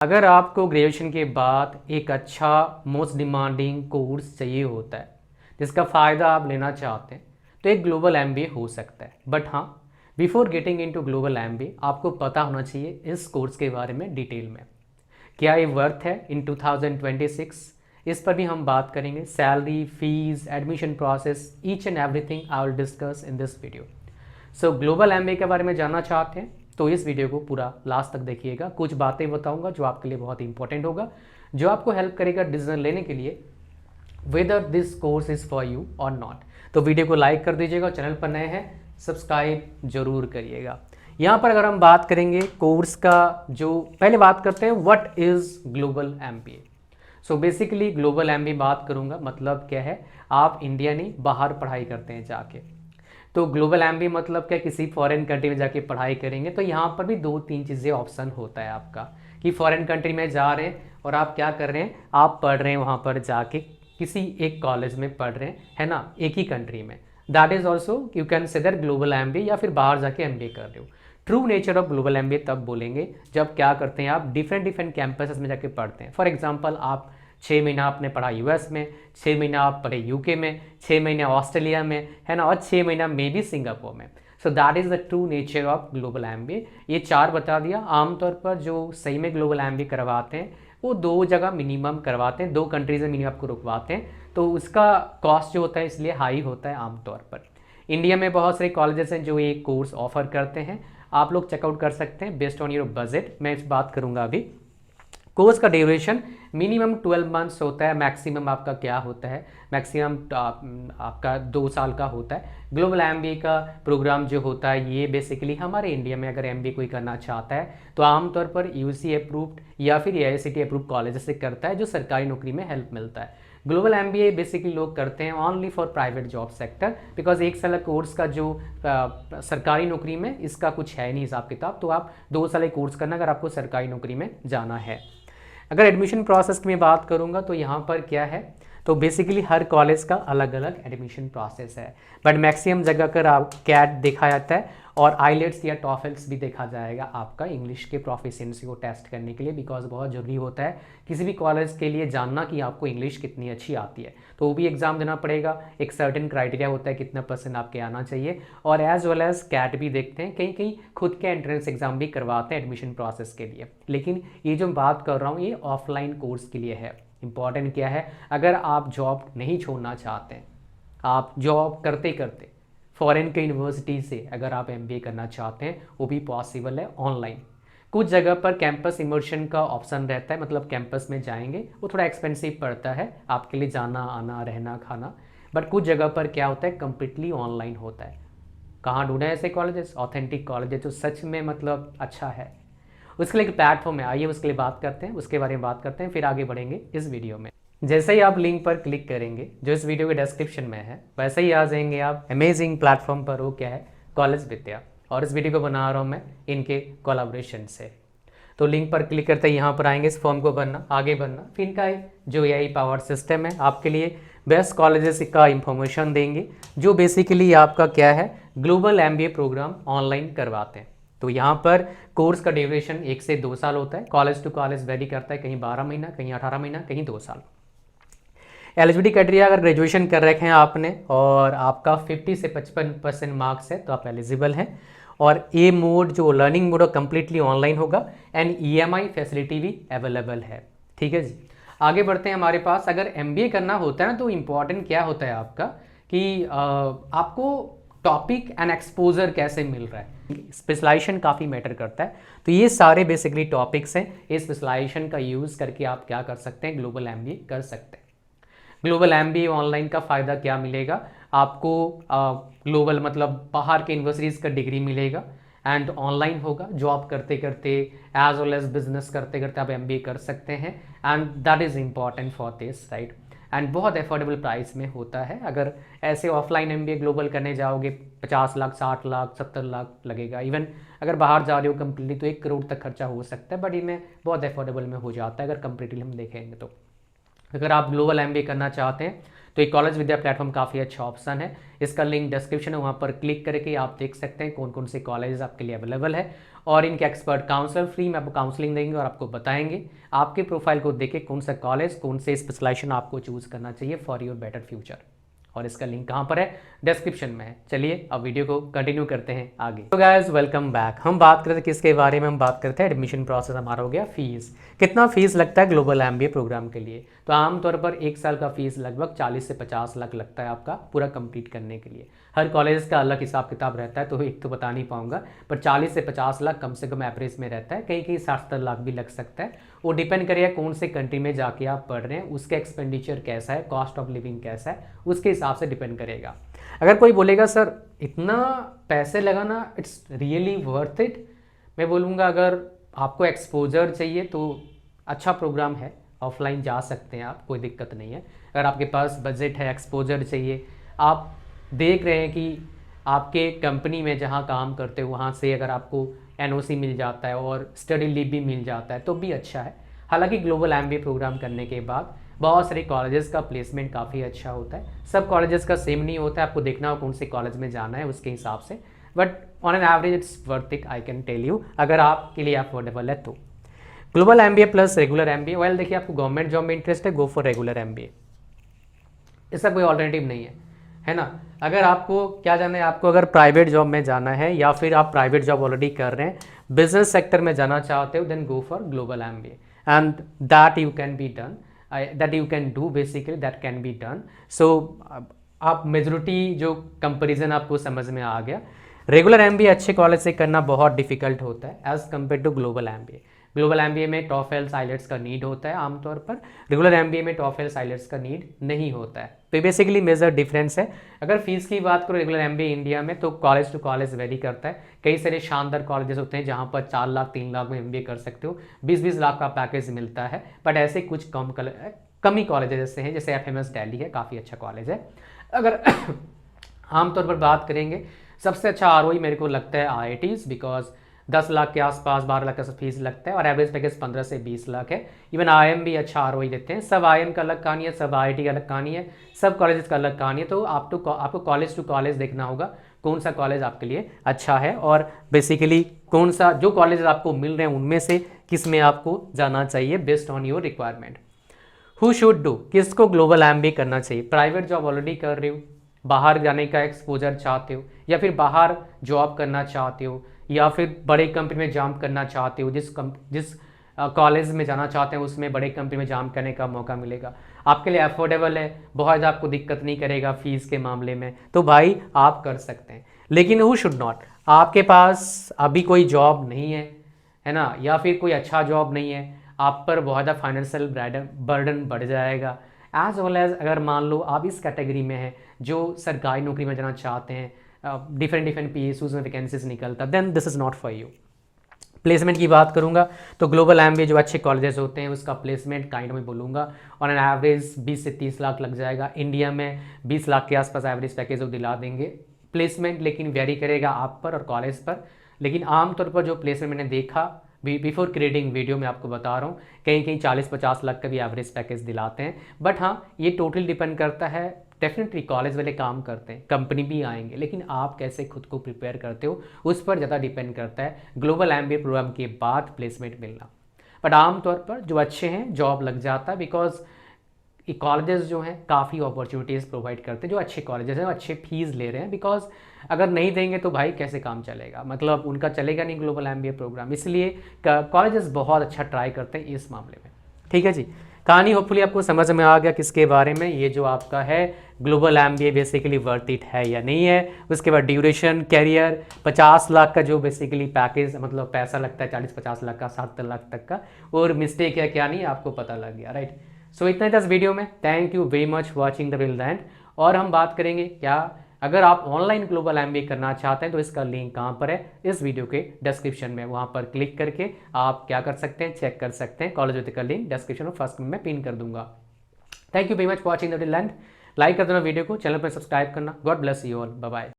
अगर आपको ग्रेजुएशन के बाद एक अच्छा मोस्ट डिमांडिंग कोर्स चाहिए होता है जिसका फ़ायदा आप लेना चाहते हैं तो एक ग्लोबल एमबीए हो सकता है। बट हाँ, before getting into global MBA आपको पता होना चाहिए इस कोर्स के बारे में डिटेल में। क्या ये वर्थ है इन 2026, इस पर भी हम बात करेंगे। Salary, fees, admission process, each and everything I will discuss in this video. So global MBA के बारे में जानना चाहते हैं तो इस वीडियो को पूरा लास्ट तक देखिएगा। कुछ बातें बताऊंगा जो आपके लिए बहुत इंपॉर्टेंट होगा, जो आपको हेल्प करेगा डिसीजन लेने के लिए whether this course is for you और नॉट। तो वीडियो को लाइक कर दीजिएगा, चैनल पर नए हैं सब्सक्राइब जरूर करिएगा। यहाँ पर अगर हम बात करेंगे कोर्स का, जो पहले बात करते हैं what is global MBA. So basically global MBA बात करूँगा, मतलब क्या है, आप इंडिया नहीं बाहर पढ़ाई करते हैं जाके। तो ग्लोबल एमबीए मतलब क्या, किसी फॉरेन कंट्री में जाके पढ़ाई करेंगे। तो यहाँ पर भी दो तीन चीज़ें ऑप्शन होता है आपका कि फॉरेन कंट्री में जा रहे हैं और आप क्या कर रहे हैं, आप पढ़ रहे हैं वहाँ पर जाके किसी एक कॉलेज में पढ़ रहे हैं, है ना, एक ही कंट्री में। That is also you consider global MBA, या फिर बाहर जाके एमबीए कर रहे हो। True nature of global MBA तब बोलेंगे जब क्या करते हैं आप डिफरेंट कैंपसेस में जाके पढ़ते हैं। फॉर एग्जाम्पल आप 6 महीना आपने पढ़ा यूएस में, 6 महीना आप पढ़े यूके में, 6 महीना ऑस्ट्रेलिया में, है ना, और 6 महीना मे भी सिंगापुर में। So that is the true nature of global MBA. ये 4 बता दिया। आमतौर पर जो सही में ग्लोबल एमबीए करवाते हैं वो 2 जगह मिनिमम करवाते हैं, 2 कंट्रीज में मिनिमम आपको रुकवाते हैं। तो उसका कॉस्ट जो होता है इसलिए हाई होता है आमतौर पर। इंडिया में बहुत सारे कॉलेजेस हैं जो ये कोर्स ऑफर करते हैं, आप लोग चेकआउट कर सकते हैं बेस्ड ऑन योर बजट। मैं इस बात करूँगा अभी। कोर्स का ड्यूरेशन मिनिमम 12 मंथ्स होता है, मैक्सिमम आपका क्या होता है, मैक्सिमम आपका 2 साल का होता है। ग्लोबल एमबीए का प्रोग्राम जो होता है ये बेसिकली हमारे इंडिया में अगर एमबीए कोई करना चाहता है तो आमतौर पर यूजी अप्रूव्ड या फिर एआईसीटी अप्रूव्ड कॉलेज से करता है, जो सरकारी नौकरी में हेल्प मिलता है। ग्लोबल एमबीए बेसिकली लोग करते हैं only for private job sector, because एक साल कोर्स का जो सरकारी नौकरी में इसका कुछ है नहीं हिसाब किताब। तो आप 2 साल कोर्स करना अगर आपको सरकारी नौकरी में जाना है। अगर एडमिशन प्रोसेस की मैं बात करूंगा तो यहाँ पर क्या है, तो बेसिकली हर कॉलेज का अलग अलग एडमिशन प्रोसेस है। बट मैक्सिमम जगह कर आप कैट देखा जाता है और आईलेट्स या टॉफल्स भी देखा जाएगा आपका इंग्लिश के प्रोफिशिएंसी को टेस्ट करने के लिए, बिकॉज बहुत ज़रूरी होता है किसी भी कॉलेज के लिए जानना कि आपको इंग्लिश कितनी अच्छी आती है। तो वो भी एग्जाम देना पड़ेगा, एक सर्टेन क्राइटेरिया होता है कितना % आपके आना चाहिए। और एज वेल एज कैट भी देखते हैं, कहीं कहीं खुद के एंट्रेंस एग्जाम भी करवाते हैं एडमिशन प्रोसेस के लिए। लेकिन ये जो बात कर रहा हूँ ये ऑफलाइन कोर्स के लिए है। इंपॉर्टेंट क्या है, अगर आप जॉब नहीं छोड़ना चाहते हैं, आप जॉब करते करते फॉरेन के यूनिवर्सिटी से अगर आप एमबीए करना चाहते हैं वो भी पॉसिबल है ऑनलाइन। कुछ जगह पर कैंपस इमर्शन का ऑप्शन रहता है, मतलब कैंपस में जाएंगे, वो थोड़ा एक्सपेंसिव पड़ता है आपके लिए, जाना आना रहना खाना। बट कुछ जगह पर क्या होता है, कम्प्लीटली ऑनलाइन होता है। कहाँ ढूंढे ऐसे कॉलेजेस, ऑथेंटिक कॉलेजेस जो सच में मतलब अच्छा है, उसके लिए एक प्लेटफॉर्म है। आइए उसके लिए बात करते हैं, उसके बारे में बात करते हैं, फिर आगे बढ़ेंगे इस वीडियो में। जैसे ही आप लिंक पर क्लिक करेंगे जो इस वीडियो के डिस्क्रिप्शन में है, वैसे ही आ जाएंगे आप अमेजिंग प्लेटफॉर्म पर। वो क्या है, कॉलेज विद्या। और इस वीडियो को बना रहा हूँ मैं इनके कोलैबोरेशन से। तो लिंक पर क्लिक करते ही यहाँ पर आएंगे, इस फॉर्म को भरना, आगे बढ़ना। फिर इनका जो एआई पावर सिस्टम है आपके लिए बेस्ट कॉलेजेस का इंफॉर्मेशन देंगे जो बेसिकली आपका क्या है, ग्लोबल एमबीए प्रोग्राम ऑनलाइन करवाते हैं। तो यहाँ पर कोर्स का ड्यूरेशन 1 से 2 साल होता है, कॉलेज टू कॉलेज वेरी करता है, कहीं 12 महीना, कहीं 18 महीना, कहीं 2 साल। एलिजिबिलिटी क्राइटेरिया, अगर ग्रेजुएशन कर रखे हैं आपने और आपका 50 से 55% मार्क्स है तो आप एलिजिबल हैं। और ये मोड जो लर्निंग मोड कम्प्लीटली ऑनलाइन होगा एंड ईएमआई फैसिलिटी भी अवेलेबल है। ठीक है जी, आगे बढ़ते हैं। हमारे पास अगर एमबीए करना होता है ना तो इम्पॉर्टेंट क्या होता है आपका कि आपको टॉपिक एंड एक्सपोजर कैसे मिल रहा है, स्पेशलाइजेशन काफ़ी मैटर करता है। तो ये सारे बेसिकली टॉपिक्स हैं, इस स्पेशलाइजेशन का यूज़ करके आप क्या कर सकते हैं, ग्लोबल एमबीए कर सकते हैं। ग्लोबल एमबीए ऑनलाइन का फ़ायदा क्या मिलेगा आपको, ग्लोबल मतलब बाहर के यूनिवर्सिटीज़ का डिग्री मिलेगा एंड ऑनलाइन होगा। जॉब करते करते एज वेल एज बिजनेस करते करते आप एमबीए कर सकते हैं and that is important for this right. And बहुत अफोर्डेबल प्राइस में होता है। अगर ऐसे ऑफलाइन एमबीए ग्लोबल करने जाओगे 50 लाख 60 लाख 70 लाख लगेगा। इवन अगर बाहर जा रहे हो कम्प्लीटली तो 1 करोड़ तक खर्चा हो सकता है, बट इनमें बहुत अफोर्डेबल में हो जाता है अगर कंपेरेटिवली हम देखेंगे तो। अगर आप ग्लोबल एमबीए करना चाहते हैं तो एक कॉलेज विद्या प्लेटफॉर्म काफ़ी अच्छा ऑप्शन है। इसका लिंक डिस्क्रिप्शन है, वहाँ पर क्लिक करके आप देख सकते हैं कौन कौन से कॉलेज आपके लिए अवेलेबल है। और इनके एक्सपर्ट काउंसलर फ्री में आपको काउंसलिंग देंगे और आपको बताएंगे आपके प्रोफाइल को देख के कौन सा कॉलेज, कौन से स्पेशलाइजेशन आपको चूज़ करना चाहिए फॉर योर बेटर फ्यूचर। और इसका लिंक कहाँ पर है? डिस्क्रिप्शन में है। चलिए अब वीडियो को कंटिन्यू करते हैं आगे। तो गाइस वेलकम बैक। हम बात करते हैं किसके बारे में? हम बात करते हैं एडमिशन प्रोसेस हमारा हो गया फीस। कितना फीस लगता है ग्लोबल एमबीए प्रोग्राम के लिए? तो आमतौर पर एक साल का फीस लगभग 40 से 50 लाख लगता है आपका पूरा कंप्लीट करने के लिए। हर कॉलेज का अलग हिसाब किताब रहता है, तो एक तो बता नहीं पाऊंगा, पर 40 से 50 लाख कम से कम एवरेज में रहता है। कहीं कहीं 60-70 लाख भी लग सकता है। वो डिपेंड करेगा कौन से कंट्री में जाके आप पढ़ रहे हैं, उसका एक्सपेंडिचर कैसा है, कॉस्ट ऑफ लिविंग कैसा है, उसके हिसाब से डिपेंड करेगा। अगर कोई बोलेगा सर इतना पैसे लगाना इट्स रियली वर्थ इट, मैं बोलूँगा अगर आपको एक्सपोजर चाहिए तो अच्छा प्रोग्राम है, ऑफलाइन जा सकते हैं आप, कोई दिक्कत नहीं है। अगर आपके पास बजट है, एक्सपोजर चाहिए, आप देख रहे हैं कि आपके कंपनी में जहाँ काम करते हो वहाँ से अगर आपको एनओसी मिल जाता है और स्टडी लीव भी मिल जाता है तो भी अच्छा है। हालांकि ग्लोबल एमबीए प्रोग्राम करने के बाद बहुत सारे कॉलेजेस का प्लेसमेंट काफ़ी अच्छा होता है। सब कॉलेजेस का सेम नहीं होता है, आपको देखना हो कौन से कॉलेज में जाना है उसके हिसाब से, but on an average it's worth it, I can tell you, अगर आपके लिए अफोर्डेबल है तो। Global MBA plus regular MBA, well देखिए आपको गवर्नमेंट जॉब में इंटरेस्ट है, गो फॉर रेगुलर एमबीए, इसका कोई ऑल्टरनेटिव नहीं है ना। अगर आपको क्या जाना है, आपको अगर प्राइवेट जॉब में जाना है या फिर आप प्राइवेट जॉब ऑलरेडी कर रहे हैं, बिजनेस सेक्टर में जाना चाहते हो, then go for global MBA and that you can be done, that you can do, basically that can be done. So आप मेजोरिटी जो कंपेरिजन आपको समझ में आ गया। रेगुलर एमबीए अच्छे कॉलेज से करना बहुत डिफिकल्ट होता है as compare to global MBA. Global MBA में टॉफेल आइलेट्स का नीड होता है आमतौर पर, रेगुलर एमबीए में टॉफेल आइलेट्स का नीड नहीं होता है। तो बेसिकली मेजर डिफरेंस है। अगर फीस की बात करो रेगुलर एमबीए इंडिया में तो कॉलेज टू कॉलेज वेरी करता है। कई सारे शानदार कॉलेजेस होते हैं जहाँ पर 4 लाख 3 लाख में एमबीए कर सकते हो, 20-20 लाख का पैकेज मिलता है, बट ऐसे कुछ कम ही कॉलेजेस ऐसे हैं, जैसे एफएमएस दिल्ली है, काफ़ी अच्छा कॉलेज है। अगर आमतौर पर बात करेंगे सबसे अच्छा आरओई मेरे को लगता है आईआईटीज, बिकॉज 10 लाख के आसपास 12 लाख का फीस लगता है और एवरेज पैकेज 15 से 20 लाख है। इवन आईएम भी अच्छा आरओई देते हैं। सब आईएम का अलग कहानी है, सब आईआईटी का अलग कहानी है, सब कॉलेजेस का अलग कहानी है। तो आपको कॉलेज टू कॉलेज देखना होगा कौन सा कॉलेज आपके लिए अच्छा है और बेसिकली कौन सा जो कॉलेज आपको मिल रहे हैं उनमें से किस में आपको जाना चाहिए based on your requirement. Who should do, किसको ग्लोबल एमबीए करना चाहिए? प्राइवेट जॉब ऑलरेडी कर रहे हो, बाहर जाने का एक्सपोजर चाहते हो, या फिर बाहर जॉब करना चाहते हो, या फिर बड़े कंपनी में जॉब करना चाहते हो, जिस कॉलेज में जाना चाहते हैं उसमें बड़े कंपनी में जॉब करने का मौका मिलेगा, आपके लिए अफोर्डेबल है, बहुत ज़्यादा आपको दिक्कत नहीं करेगा फीस के मामले में, तो भाई आप कर सकते हैं। लेकिन हु शुड नॉट, आपके पास अभी कोई जॉब नहीं है ना, या फिर कोई अच्छा जॉब नहीं है, आप पर बहुत ज़्यादा फाइनेंशियल बर्डन बढ़ जाएगा, एज वेल एज अगर मान लो आप इस कैटेगरी में हैं जो सरकारी नौकरी में जाना चाहते हैं, डिफरेंट पीएसयूज में वैकेंसीज निकलता, then this is not for you. Placement की बात करूंगा तो ग्लोबल एमबीए जो अच्छे कॉलेजेस होते हैं उसका प्लेसमेंट काइंड में बोलूँगा ऑन एन एवरेज 20 से 30 लाख लग जाएगा। इंडिया में 20 लाख के आसपास एवरेज पैकेज वो दिला देंगे प्लेसमेंट, लेकिन वेरी करेगा आप पर और कॉलेज पर। लेकिन आमतौर पर जो प्लेसमेंट मैंने देखा बिफोर क्रिएटिंग वीडियो में आपको बता रहा हूँ, कहीं कहीं 40-50 लाख का भी एवरेज पैकेज दिलाते हैं। बट हाँ, ये टोटली डिपेंड करता है, डेफिनेटली कॉलेज वाले काम करते हैं, कंपनी भी आएंगे, लेकिन आप कैसे खुद को प्रिपेयर करते हो उस पर ज़्यादा डिपेंड करता है ग्लोबल एमबीए प्रोग्राम के बाद प्लेसमेंट मिलना। बट आमतौर पर जो अच्छे हैं जॉब लग जाता है, बिकॉज कॉलेजेस जो हैं काफ़ी अपॉर्चुनिटीज़ प्रोवाइड करते हैं। जो अच्छे कॉलेजेस हैं अच्छे फीस ले रहे हैं, बिकॉज अगर नहीं देंगे तो भाई कैसे काम चलेगा, मतलब उनका चलेगा नहीं ग्लोबल एमबीए प्रोग्राम। इसलिए कॉलेजेस बहुत अच्छा ट्राई करते हैं इस मामले में। ठीक है जी, कहानी होपफुली आपको समझ में आ गया किसके बारे में, ये जो आपका है global MBA basically worth it है या नहीं है। उसके बाद ड्यूरेशन, कैरियर, 50 लाख का जो बेसिकली पैकेज मतलब पैसा लगता है, 40-50 लाख का, 70 लाख तक का, और मिस्टेक है क्या नहीं आपको पता लग गया, राइट। सो इतना ही था इस वीडियो में। Thank you very much watching the will and. और हम बात करेंगे क्या, अगर आप ऑनलाइन ग्लोबल एमबीए करना चाहते हैं तो इसका लिंक कहाँ पर है, इस वीडियो के डिस्क्रिप्शन में, वहाँ पर क्लिक करके आप क्या कर सकते हैं, चेक कर सकते हैं। कॉलेज ज्योति का लिंक डिस्क्रिप्शन में फर्स्ट में पिन कर दूंगा। Thank you very much watching the will end. Like कर देना वीडियो को, चैनल पर सब्सक्राइब करना। God bless you all, bye bye.